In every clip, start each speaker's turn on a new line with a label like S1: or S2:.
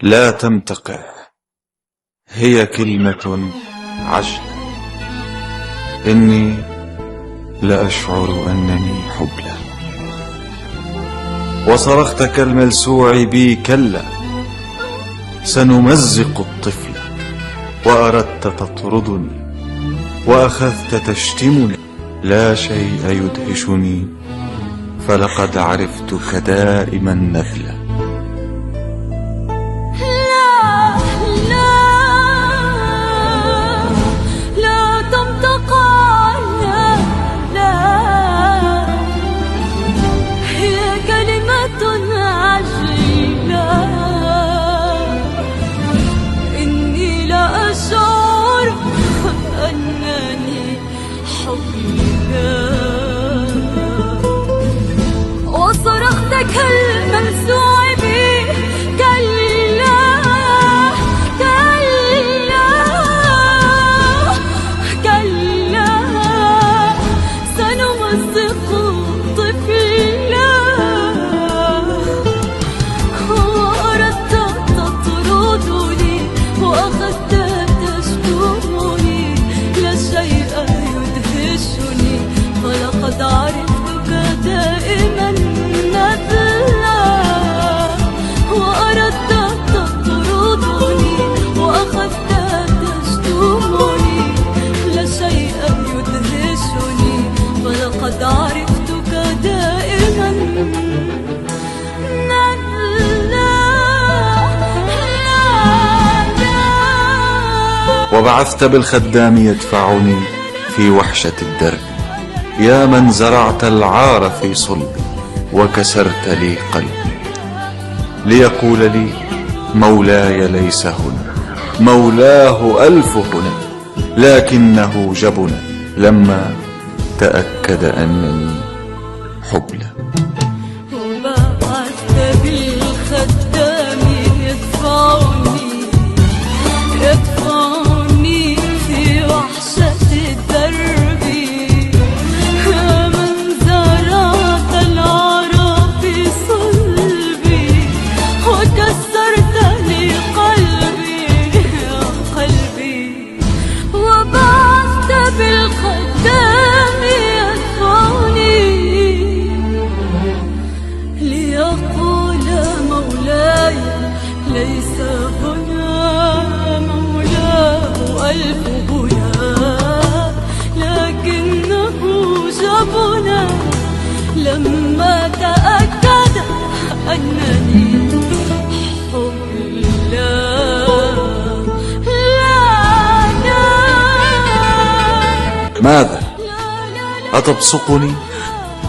S1: لا تمتقع، هي كلمة عجلة. إني لأشعر أنني حبلى. وصرخت كالملسوع بي كلا، سنمزق الطفل. وأردت تطردني وأخذت تشتمني، لا شيء يدهشني، فلقد عرفتك دائما نذلا.
S2: وصرخت كالملسوع بي كلا كلا كلا، سنمزق الطفل. وأردت تطردني وأخذت تشتمني، لا شيء يدهشني، فلقد عرفتك دائما نذلا. وأردت تطردني وأخذت تشتمني، لا شيء يدهشني، فلقد عرفتك دائما نذلا.
S1: وبعثت بالخدام يدفعني في وحشة الدرب، يا من زرعت العار في صلبي وكسرت لي قلبي، ليقول لي مولاي ليس هنا، مولاه ألف هنا، لكنه جبن لما تأكد أنني حبلى.
S2: وبعثت بالخدام يدفعني في وحشة الدرب، ليس هنا، مولاه ألف هنا، لكنه جبنا لما تأكد أنني حبلى.
S1: ماذا؟ أتبصقني؟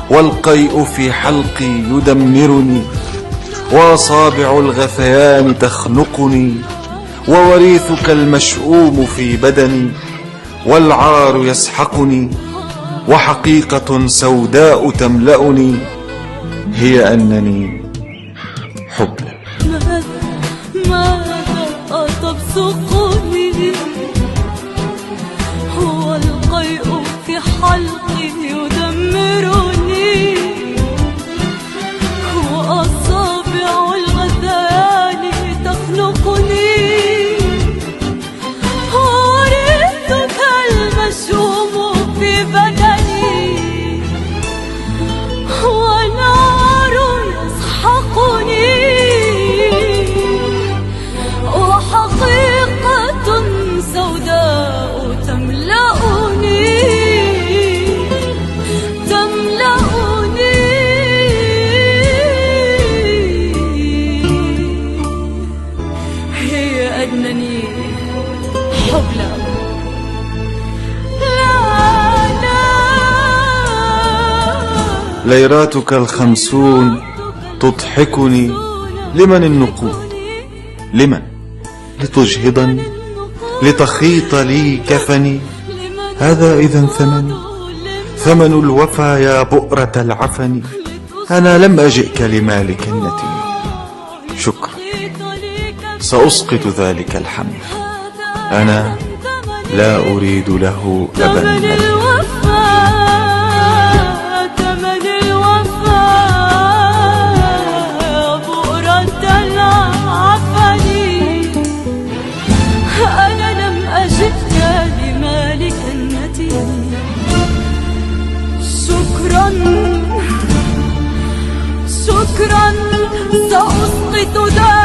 S1: والقيء في حلقي يدمرني، وأصابع الغثيان تخنقني، ووريثك المشؤوم في بدني، والعار يسحقني، وحقيقة سوداء تملأني، هي أنني حبلى.
S2: ماذا أتبصقني؟ هو القيء في حلقي يدمرني، وأصابع الغثيان تخنقني، ورثك المشؤوم في بدني، ونار يسحقني، وحقيقة سوداء تملأني. هي أنني حبلى.
S1: ليراتك الخمسون تضحكني، لمن النقود؟ لمن؟ لتجهضني؟ لتخيط لي كفني؟ هذا إذن ثمن الوفا يا بؤرة العفن. أنا لم أجئك لمال كنتي، شكرا، سأسقط ذلك الحمل، أنا لا أريد له أبدا.
S2: بؤرة العفن. شكرا سأسقط دمعة